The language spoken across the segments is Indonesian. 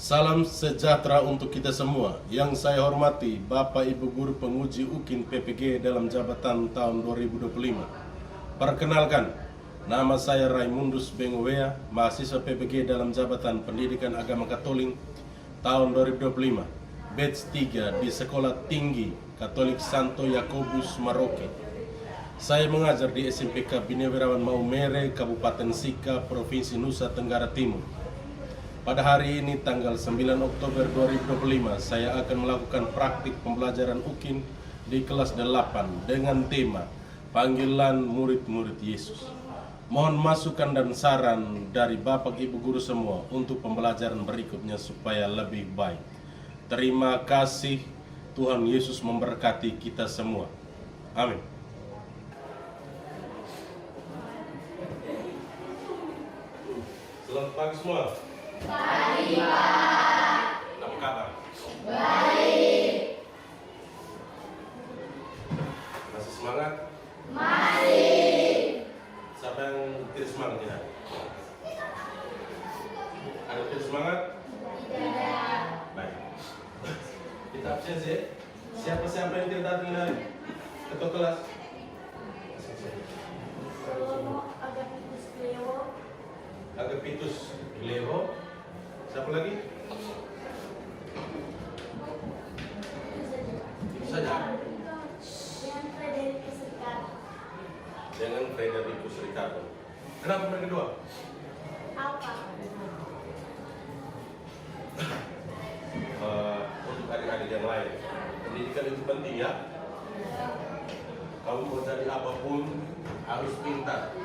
Salam sejahtera untuk kita semua. Yang saya hormati Bapak Ibu Guru Penguji UKIN PPG dalam jabatan tahun 2025. Perkenalkan, nama saya Raimundus Bengowea, mahasiswa PPG dalam jabatan Pendidikan Agama Katolik tahun 2025, batch 3 di Sekolah Tinggi Katolik Santo Yakobus Maroke. Saya mengajar di SMPK Binewirawan Maumere, Kabupaten Sika, Provinsi Nusa Tenggara Timur. Pada hari ini tanggal 9 Oktober 2025, saya akan melakukan praktik pembelajaran UKIN di kelas 8 dengan tema Panggilan Murid-Murid Yesus. Mohon masukan dan saran dari Bapak Ibu Guru semua untuk pembelajaran berikutnya supaya lebih baik. Terima kasih, Tuhan Yesus memberkati kita semua. Amin. Selamat pagi semua. Pagi, Pak. Apa kabar? Baik. Masih semangat? Masih. Siapa yang tidak semangat ya? Ada tidak semangat? Tidak. Baik. Kita absensi. Siapa yang tidak datang hari? Ketua kelas? Agapitus Leo. Agapitus Leo. Siapa lagi? Itu saja. Dengan Frederikus Ricardo. Dengan Frederikus Ricardo. Kenapa mereka dua? Apa? Untuk adik-adik yang lain, pendidikan itu penting ya. Kamu mau jadi apapun harus pintar,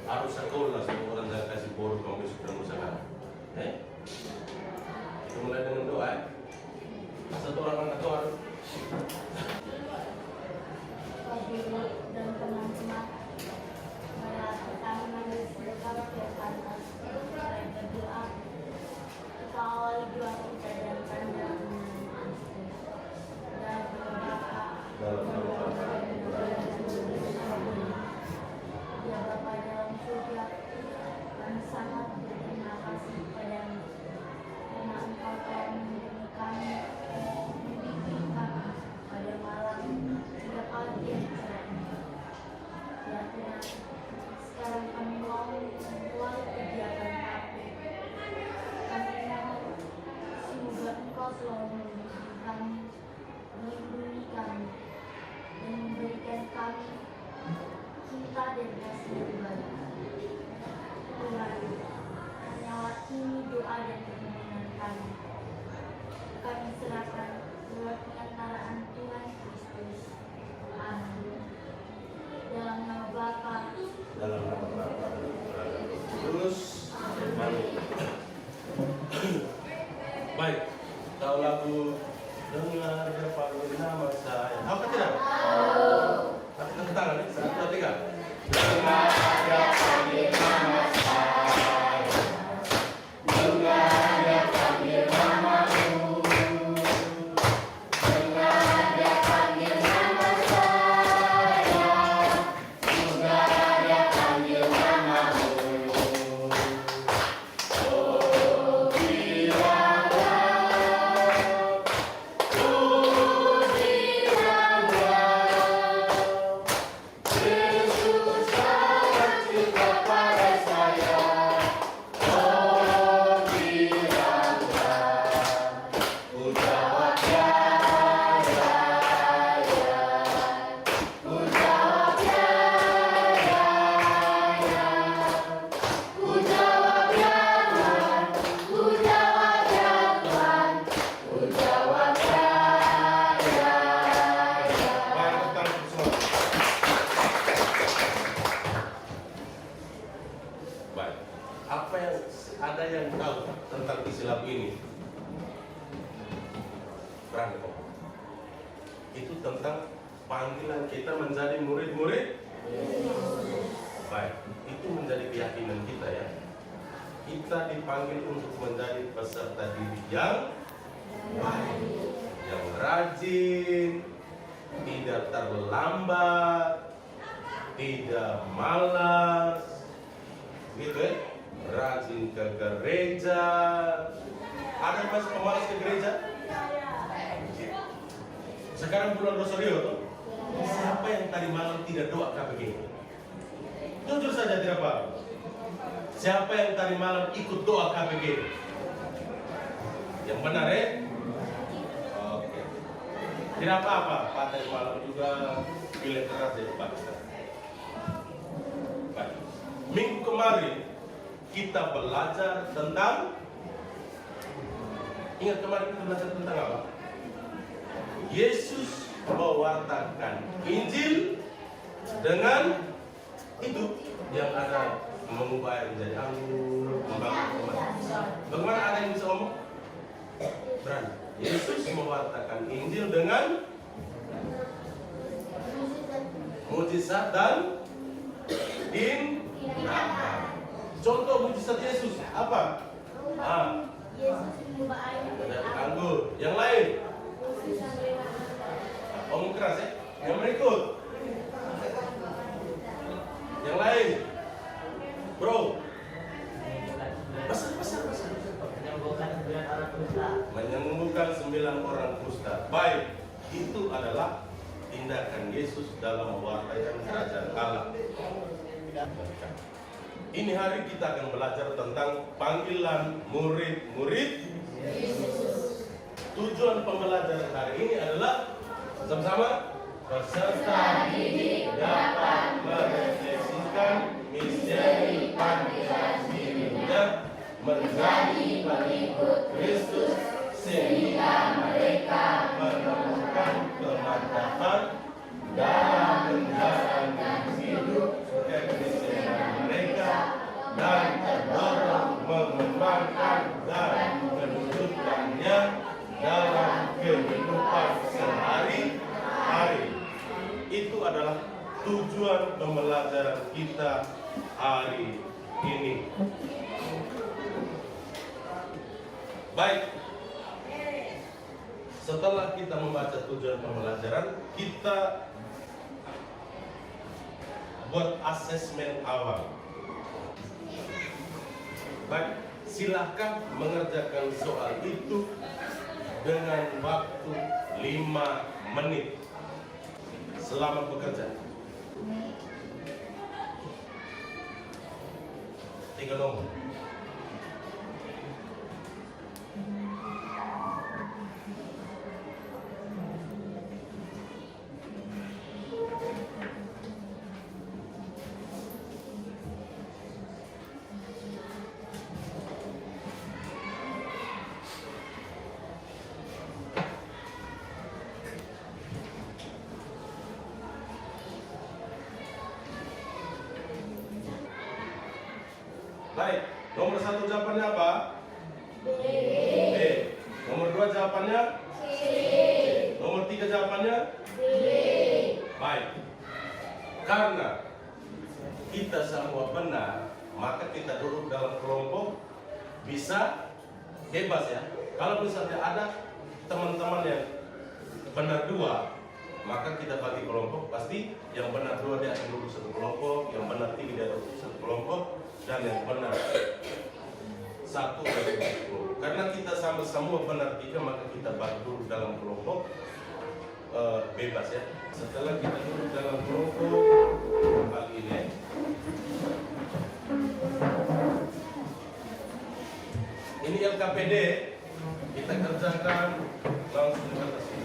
harus sekolah. Semua orang jangan kasih bodoh kamu sudah usaha. Kita mulai dengan doa. Satu orang anak doa. Pagi dan teman-teman. Kami berdoa ke atas. Berdoa. Kita awali doa kita dan tanda dan berdoa. Ya Bapa dalam surga, kami sangat berterima kasih kepadamu karena Engkau telah melindungi kami, membimbing kami pada malam hingga pagi yang cerah ini. Ya Tuhan, sekarang kami mau memulai kegiatan kami. Kami mohon semoga Engkau selalu membimbing kami, melindungi kami, dan memberikan kami cinta dan kasih yang baik. Tuhan, hanyalah ini doa dan permohonan kami. Kami serahkan lewat pengantaraan Tuhan Kristus. Amin. Dalam nama Bapa, Dalam nama Bapa dan Putra dan Roh Kudus. Amin. Baik, tahu lagu Dengar Dia Panggil Nama Saya? Tahu kan tidak? Angkat tangan nih, 1, 2, 3. Dengar Dia panggil nama saya. Dengar Dia panggil namamu. dengar Dia panggil nama saya. Dengar Dia panggil namamu. Oh, biarlah Yesus sangat cinta pada saya. Oh, biarlah ku jawab ya, ya, ya. Ku jawab ya, ya, ya. Ku jawab ya Tuhan, ku jawab ya Tuhan, ku jawab ya, ya, ya. Baik, tangan semua. Baik, apa yang ada yang tahu tentang isi lagu ini? Franco. Itu tentang panggilan kita menjadi murid-murid. Baik, itu menjadi keyakinan kita ya. Kita dipanggil untuk menjadi peserta didik yang baik, yang rajin, tidak terlambat, tidak malas, gitu ya. Rajin ke gereja. Ada masih pemalas ke gereja? Sekarang bulan Rosario tuh. Siapa yang tadi malam tidak doa KPG? Jujur saja tidak apa. Siapa yang tadi malam ikut doa KPG? Yang benar ya? Oke. Tidak apa-apa, Pak tadi malam juga pilih keras ya Pak. Baik. Minggu kemarin kita belajar tentang, ingat kemarin kita belajar tentang apa? Yesus mewartakan Injil dengan itu yang ada mengubah air menjadi anggur, membangun umat. Bagaimana ada yang bisa ngomong? Berani. Yesus mewartakan Injil dengan mujizat dan tindakan. Contoh mujizat Yesus apa? Yesus mengubah air menjadi anggur. Yang lain? Omong keras ya? Yang berikut? Yang lain? Bro? Besar. Menyembuhkan 9 orang kusta. Baik, itu adalah tindakan Yesus dalam mewartakan kerajaan Allah. Ini hari kita akan belajar tentang panggilan murid-murid Yesus. Tujuan pembelajaran hari ini adalah sama-sama peserta didik dapat merefleksikan misteri panggilan dirinya menjadi pengikut Kristus sehingga mereka menemukan kemantapan dalam menjalankan hidup kekristenan mereka dan terdorong mengembangkan dan menunjukkannya dalam kehidupan sehari-hari. Itu adalah tujuan pembelajaran kita hari ini. Baik, setelah kita membaca tujuan pembelajaran, kita buat asesmen awal. Baik, silahkan mengerjakan soal itu dengan waktu 5 menit. Selamat bekerja. 3 nomor. Baik, nomor 1 jawabannya apa? B. Nomor 2 jawabannya? C. Nomor 3 jawabannya? D. Baik. Karena kita semua benar, maka kita duduk dalam kelompok bisa bebas ya. Kalau misalnya ada teman-teman yang benar 2, maka kita bagi kelompok, pasti yang benar 2 dia akan duduk satu kelompok, yang benar 3 dia duduk satu kelompok, dan yang benar 1 dari kelompok. Karena kita sama-sama benar 3, maka kita bagi duduk dalam kelompok bebas ya. Setelah kita duduk dalam kelompok kali ini, ini LKPD kita kerjakan langsung ke atas ini.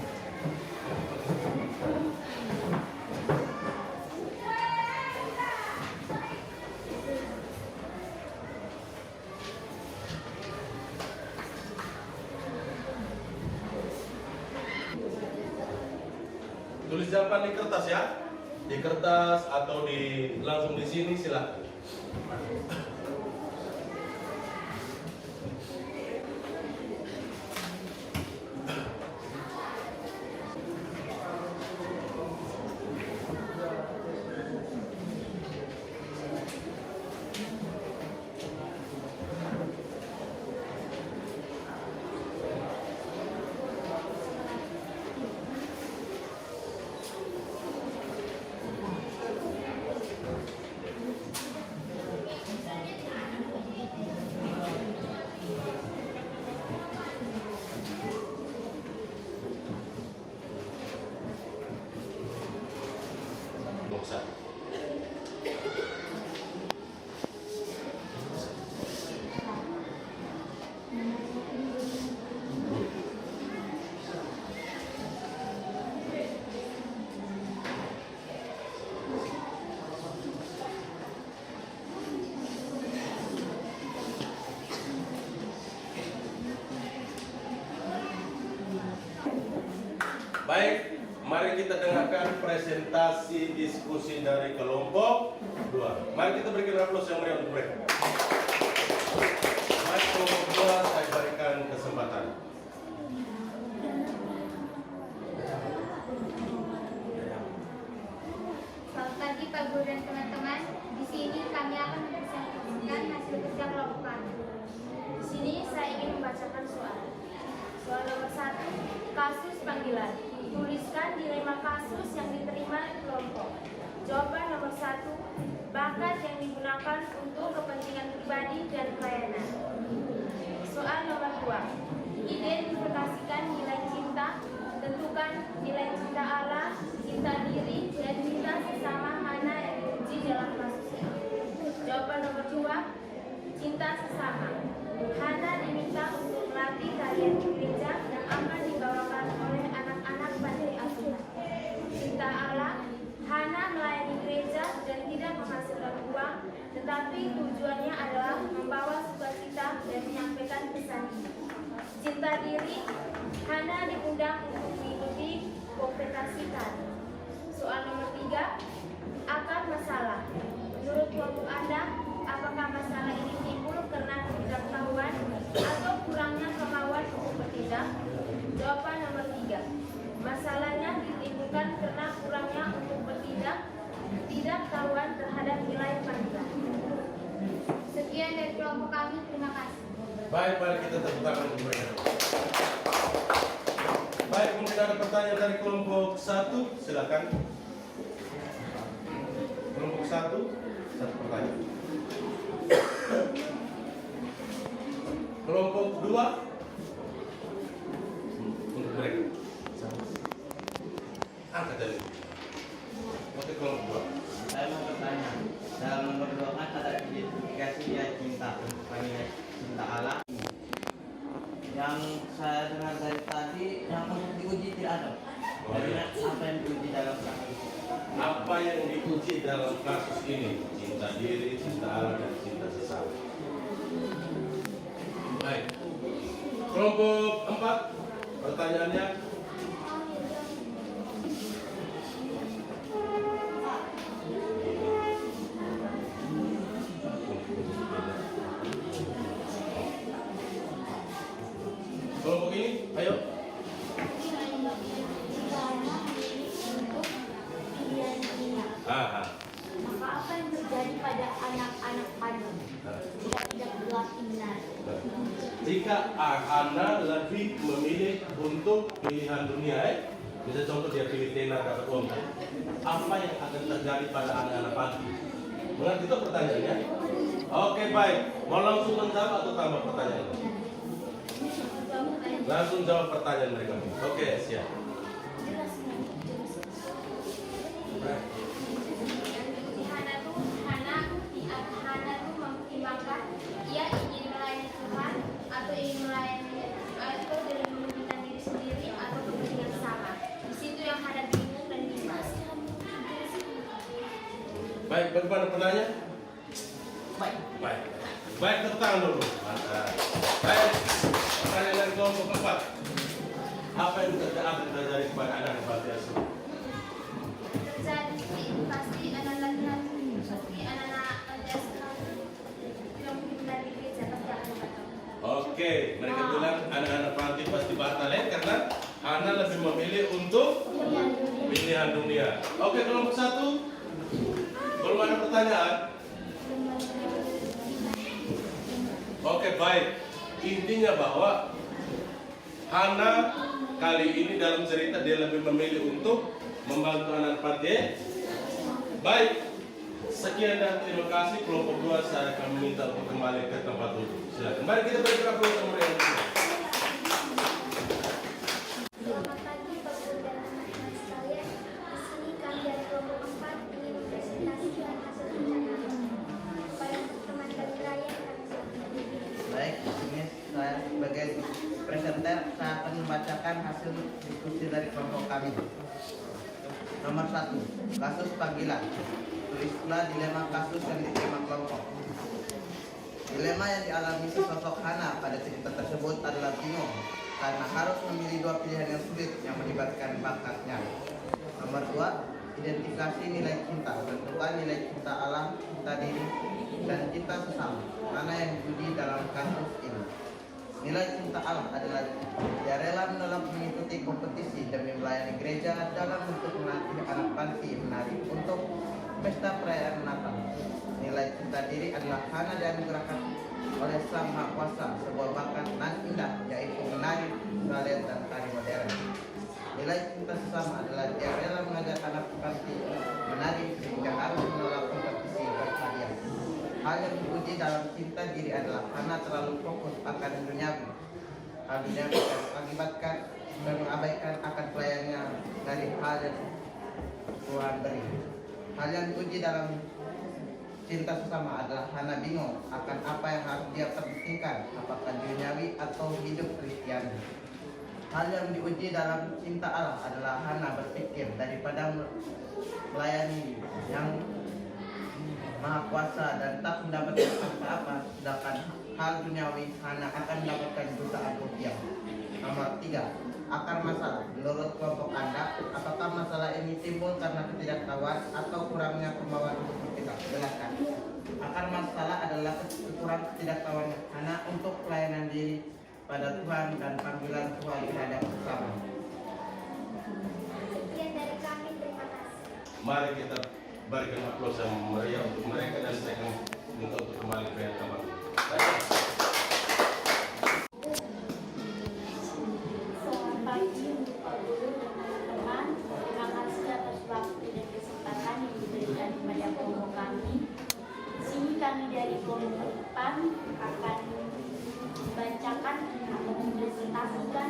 Tulis jawaban di kertas ya, di kertas atau langsung di sini silakan. Baik, mari kita dengarkan presentasi diskusi dari kelompok 2. Mari kita berikan aplaus yang meriah untuk mereka. Mari kelompok 2 saya berikan kesempatan. Selamat pagi Pak Guru dan teman-teman. Di sini kami akan mempresentasikan hasil kerja kelompok kami. Di sini saya ingin membacakan soal. Soal nomor 1, kasus panggilan. Tuliskan dilema kasus yang diterima kelompok. Jawaban nomor 1, bakat yang digunakan untuk kepentingan pribadi dan pelayanan. Soal nomor 2, identifikasikan nilai cinta. Tentukan nilai cinta Allah, cinta diri, dan cinta sesama mana yang diuji dalam kasus ini. Jawaban nomor 2, cinta sesama. Hana diminta untuk melatih tarian di gereja yang akan dibawakan oleh anak-anak panti asuhan. Cinta Allah, Hana melayani gereja dan tidak menghasilkan uang, tetapi tujuannya adalah membawa sukacita dan menyampaikan pesan ini. Cinta diri, Hana diundang untuk mengikuti kompetisi tari. Soal nomor 3, akar masalah. Menurut kelompok Anda, apakah masalah ini timbul karena ketidaktahuan atau kurangnya kemauan untuk bertindak? Jawaban nomor 3, masalahnya ditimbulkan karena kurangnya untuk bertindak, ketidaktahuan terhadap nilai panggilan. Sekian dari kelompok kami. Terima kasih. Baik, mari kita tepuk tangan untuk mereka. Baik, mungkin ada pertanyaan dari kelompok 1, silakan. Kelompok 1, satu pertanyaan. Kelompok 2, untuk mereka. Angkat dari ini. Oke, kelompok 2. Saya mau bertanya, dalam nomor 2 kan ada identifikasi dia cinta, panggilan cinta Allah. Yang saya dengar dari tadi, yang untuk diuji tidak ada. Jadi apa yang diuji dalam kasus ini? Apa yang diuji dalam kasus ini? Cinta diri, cinta Allah, dan cinta sesama. Baik. Kelompok 4, pertanyaannya. Kelompok ini, ayo. Aha. Maka apa yang terjadi pada anak-anak Anda? Tidak berlaku benar. Jika Anda lebih memilih untuk pilihan dunia, bisa contoh dia pilih tenar dapat uang, apa yang akan terjadi pada anak-anak panti? Mengerti itu pertanyaannya? Oke, baik. Mau langsung menjawab atau tambah pertanyaan? Langsung jawab pertanyaan mereka. Oke, siap. Hana tuh mempertimbangkan ia ingin melayani Tuhan atau ingin melayani atau dari mementingkan diri sendiri atau kepentingan sama. Di situ yang Hana bingung dan bimbang. Baik, bagaimana pertanyaan? Baik. Baik. Baik, tepuk tangan dulu. Mantap. Baik, pertanyaan dari kelompok 4. Apa yang terjadi kepada anak-anak panti asuhan? Terjadi pasti anak laki-laki seperti anak-anak asuhan yang pindah di gereja pasti akan batal. Oke, mereka bilang anak-anak panti pasti batal ya karena anak lebih memilih untuk pilihan dunia. Oke, kelompok 1. Belum ada pertanyaan? Oke, baik. Intinya bahwa Hana kali ini dalam cerita dia lebih memilih untuk membantu anak panti. Baik. Sekian dan terima kasih. Kelompok 2 saya akan meminta untuk kembali ke tempat duduk. Silakan. Mari kita bergerak ke tempat yang lain. Selamat pagi Pak Guru dan teman-teman sekalian. Di sini kami dari kelompok 4 ingin mempresentasikan hasil kerja kami. Kepada teman kami Ryan kami silakan. Baik, di sini saya sebagai presenter saya akan membacakan hasil diskusi dari kelompok kami. Nomor 1, kasus panggilan. Tulislah dilema kasus yang diterima kelompok. Dilema yang dialami sosok Hana pada cerita tersebut adalah bingung karena harus memilih dua pilihan yang sulit yang melibatkan bakatnya. Nomor 2, identifikasi nilai cinta. Tentukan nilai cinta alam, cinta diri, dan cinta sesama. Mana yang diuji dalam kasus ini? Nilai cinta alam adalah dia rela dalam mengikuti kompetisi demi melayani gereja dalam bentuk melatih anak panti menari untuk pesta perayaan Natal. Nilai cinta diri adalah Hana dianugerahkan oleh Sang Maha Kuasa sebuah bakat nan indah, yaitu menari, balet, dan tari modern. Nilai cinta sesama adalah dia rela mengajak anak panti menari sehingga harus menolak kompetisi berhadiah. Hal yang diuji dalam cinta diri adalah Hana terlalu fokus akan duniawi. Hal duniawi mengakibatkan dan mengabaikan akan pelayannya dari hal yang Tuhan beri. Hal yang diuji dalam cinta sesama adalah Hana bingung akan apa yang harus dia pentingkan, apakah duniawi atau hidup Kristiani. Hal yang diuji dalam cinta Allah adalah Hana berpikir daripada melayani yang Maha Kuasa dan tak mendapatkan apa-apa, sedangkan hal duniawi Hana akan mendapatkan jutaan rupiah. Nomor 3, akar masalah. Menurut kelompok Anda, apakah masalah ini timbul karena ketidaktahuan atau kurangnya kemauan untuk bertindak? Jelaskan. Akar masalah adalah kekurangan ketidaktahuan Hana untuk pelayanan diri pada Tuhan dan panggilan Tuhan terhadap sesama. Sekian dari kami, terima kasih. Mari kita berikan aplaus yang meriah untuk mereka dan saya akan minta untuk kembali ke tempat. Selamat pagi untuk Pak Guru dan teman-teman. Terima kasih atas waktu dan kesempatan yang diberikan kepada kelompok kami. Di sini kami dari kelompok depan akan membacakan atau mempresentasikan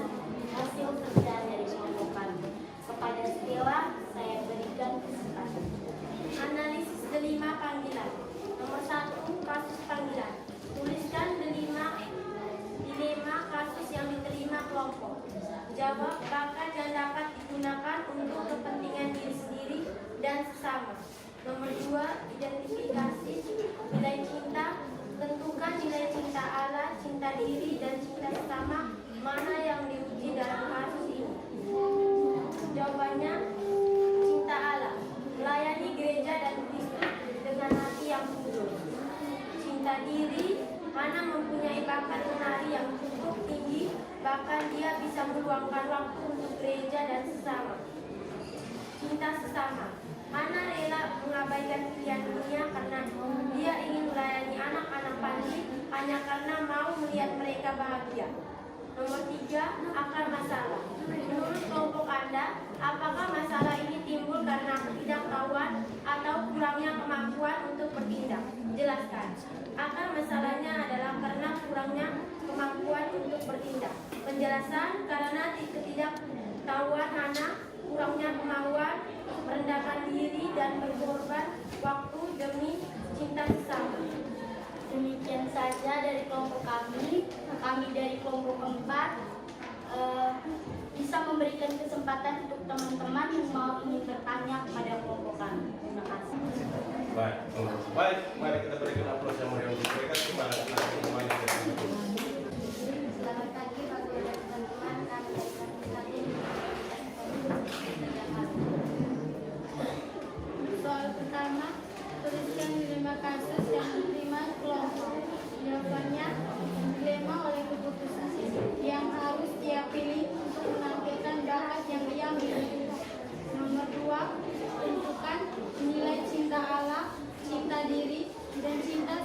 hasil kerja dari kelompok kami. Kepada Stella, saya berikan kesempatan. Analisis delima panggilan. Nomor 1, kasus panggilan. Tuliskan dilema kasus yang diterima kelompok. Jawab bakat yang dapat digunakan untuk kepentingan diri sendiri dan sesama. Nomor 2, identifikasi nilai cinta. Tentukan nilai cinta Allah, cinta diri, dan cinta sesama mana yang diuji dalam kasus ini. Jawabannya, cinta Allah. Melayani gereja dan Kristus dengan hati yang tulus. Cinta diri, Hana mempunyai bakat menari yang cukup tinggi, bahkan dia bisa meluangkan waktu untuk gereja dan sesama. Cinta sesama, Hana rela mengabaikan pilihan dunia karena dia ingin melayani anak-anak panti hanya karena mau melihat mereka bahagia. Nomor 3, akar masalah. Menurut kelompok Anda, apakah masalah ini timbul karena ketidaktahuan atau kurangnya kemampuan untuk bertindak? Jelaskan. Akar masalahnya adalah karena kurangnya kemampuan untuk bertindak. Penjelasan, karena ketidaktahuan Hana, kurangnya kemauan, merendahkan diri, dan berkorban waktu demi cinta sesama. Demikian saja dari kelompok kami. Kami dari kelompok 4 bisa memberikan kesempatan untuk teman-teman yang mau ingin bertanya kepada kelompok kami. Terima kasih. Baik, mari kita berikan aplaus yang meriah untuk mereka. Kembali ke semuanya. Selamat pagi Pak Guru dan teman-teman. Kami dari Kami Soal pertama, tuliskan dilema kasus yang diterima kelompok. Jawabannya, dilema oleh keputusan yang harus dia pilih untuk menampilkan bakat yang dia miliki. Nomor 2, tentukan nilai cinta Allah, cinta diri, dan cinta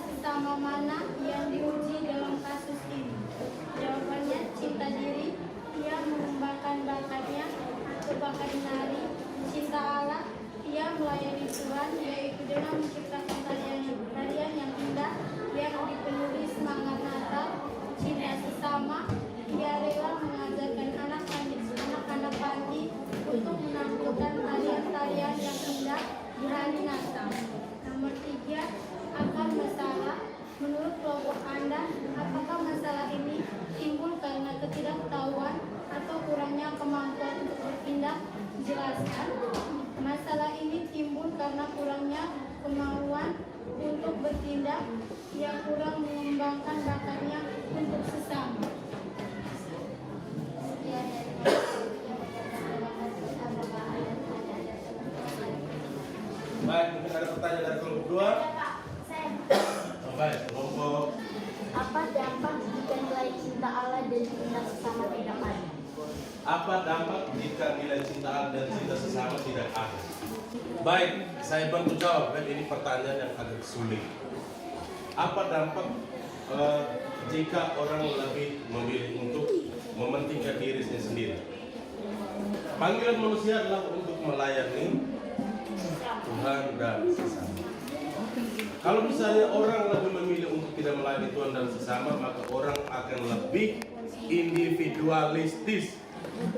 kelompok. Apa dampak jika nilai cinta Allah dan cinta sesama tidak ada? Apa dampak jika nilai cinta Allah dan cinta sesama tidak ada? Baik, saya bantu jawab. Ini pertanyaan yang agak sulit. Apa dampak jika orang lebih memilih untuk mementingkan dirinya sendiri? Panggilan manusia adalah untuk melayani Tuhan dan sesama. Kalau misalnya orang lebih memilih untuk tidak melayani Tuhan dan sesama, maka orang akan lebih individualistis,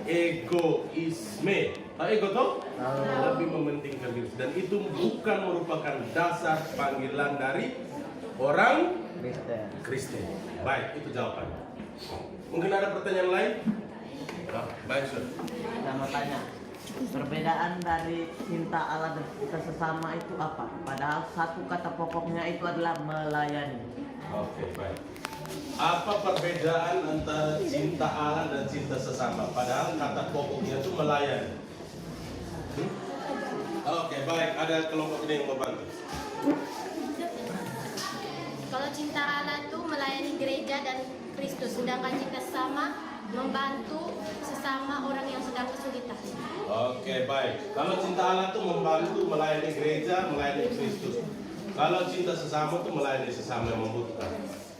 egoisme. Ego toh? Lebih mementingkan diri, dan itu bukan merupakan dasar panggilan dari orang Kristen. Baik, itu jawabannya. Mungkin ada pertanyaan lain? Baik, Sur. Saya mau tanya, perbedaan dari cinta Allah dan cinta sesama itu apa? Padahal satu kata pokoknya itu adalah melayani. Oke, baik. Apa perbedaan antara cinta Allah dan cinta sesama? Padahal kata pokoknya itu melayani. Oke, baik. Ada kelompok ini yang mau bantu. Kalau cinta Allah itu melayani gereja dan Kristus, sedangkan cinta sesama membantu sesama orang yang sedang kesulitan. Oke, baik. Kalau cinta Allah itu membantu melayani gereja, melayani Kristus. Kalau cinta sesama itu melayani sesama yang membutuhkan.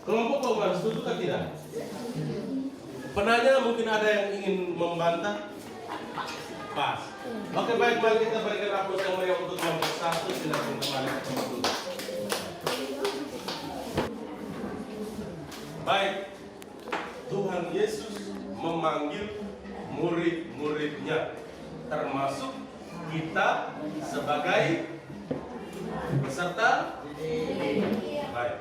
Kelompok Pauman setuju atau tidak? Penanya mungkin ada yang ingin membantah? Pas. Oke, baik. Mari kita berikan aplaus yang meriah untuk kelompok 1. Silakan kembali ke tempat duduk. Baik. Tuhan Yesus memanggil murid-muridnya, termasuk kita sebagai peserta didik. Baik.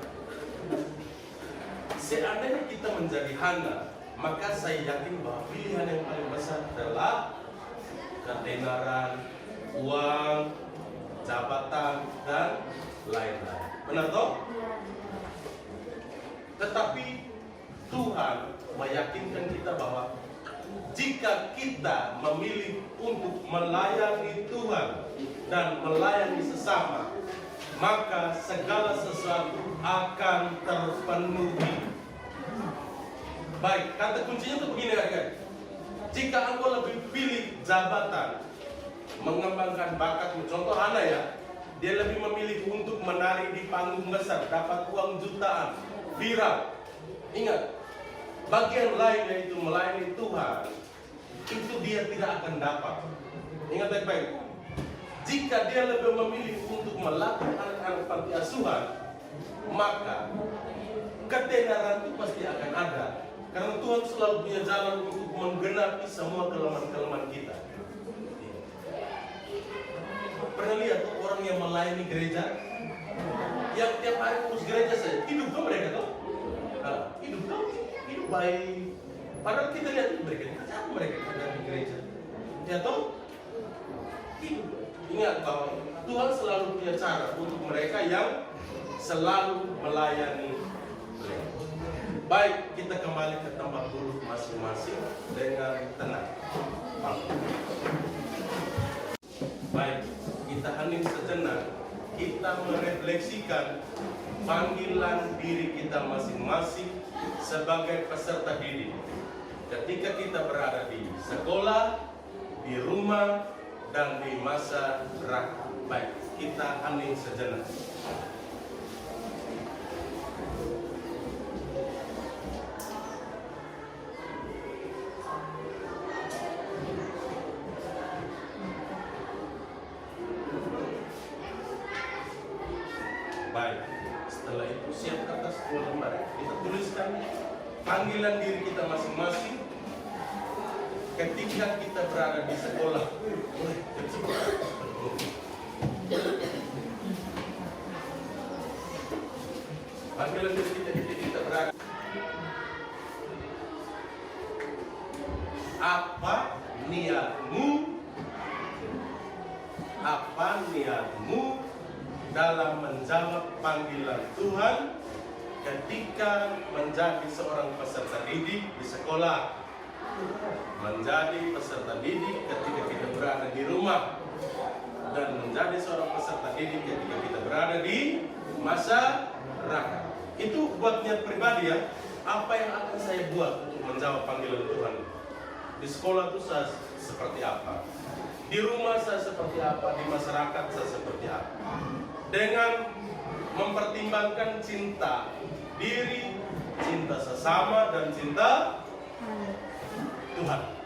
Seandainya kita menjadi Hana, maka saya yakin bahwa pilihan yang paling besar adalah ketenaran, uang, jabatan, dan lain-lain. Benar toh? Tetapi Tuhan meyakinkan kita bahwa jika kita memilih untuk melayani Tuhan dan melayani sesama, maka segala sesuatu akan terpenuhi. Baik, kata kuncinya itu begini adik-adik. Jika engkau lebih pilih jabatan, mengembangkan bakatmu, contoh Hana ya, dia lebih memilih untuk menari di panggung besar, dapat uang jutaan, viral. Ingat, bagian lain yaitu melayani Tuhan, itu dia tidak akan dapat. Ingat baik-baik. Jika dia lebih memilih untuk melakukan anak-anak panti asuhan, maka ketenaran itu pasti akan ada. Karena Tuhan selalu punya jalan untuk menggenapi semua kelemahan-kelemahan kita. Pernah lihat tuh orang yang melayani gereja, yang tiap hari urus gereja saja, hidup tuh mereka tuh, hidup baik. Padahal kita lihat mereka kerja di gereja, ya toh, hidup. Ingat bahwa Tuhan selalu punya cara untuk mereka yang selalu melayani mereka. Baik, kita kembali ke tempat duduk masing-masing dengan tenang. Baik, kita hening sejenak. Kita merefleksikan panggilan diri kita masing-masing sebagai peserta didik. Ketika kita berada di sekolah, di rumah, dan di masa rakyat. Baik, kita hening sejenak. Baik, setelah itu siap kertas dua lembar. Kita tuliskan panggilan diri kita masing-masing ketika kita berada di sekolah. Panggilan diri kita ketika kita berada. Apa niatmu? Apa niatmu dalam menjawab panggilan Tuhan ketika menjadi seorang peserta didik di sekolah, menjadi peserta didik ketika kita berada di rumah, dan menjadi seorang peserta didik ketika kita berada di masyarakat. Itu buat niat pribadi ya. Apa yang akan saya buat untuk menjawab panggilan Tuhan? Di sekolah itu saya seperti apa? Di rumah saya seperti apa? Di masyarakat saya seperti apa? Dengan mempertimbangkan cinta diri, cinta sesama, dan cinta Tuhan.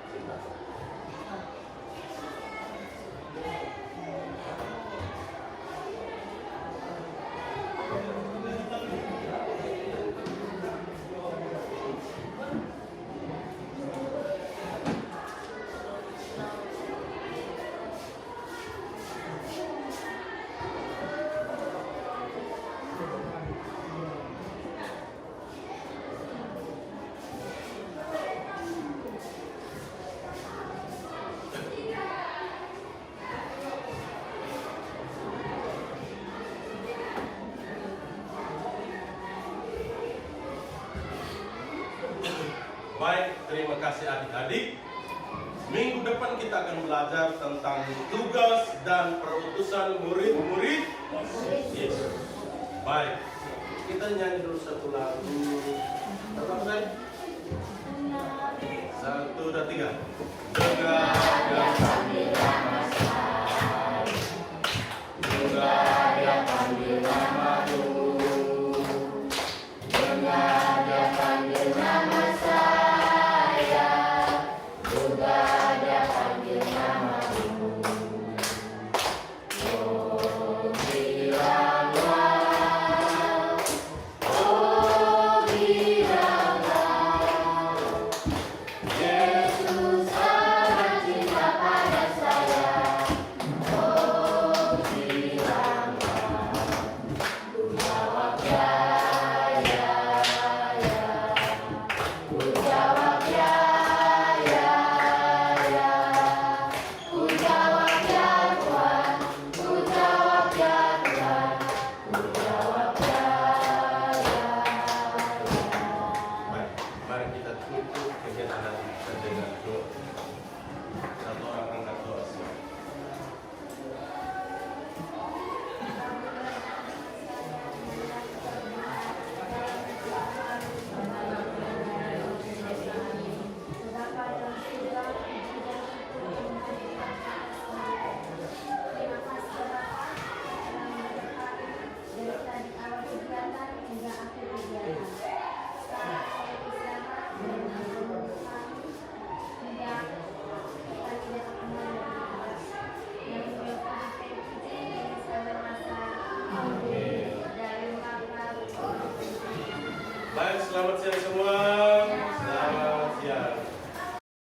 Baik, terima kasih adik-adik. Minggu depan kita akan belajar tentang tugas dan perutusan murid-murid Yesus. Baik, kita nyanyi dulu satu lagu. Apa saya? 1, 2, 3. Dengar dan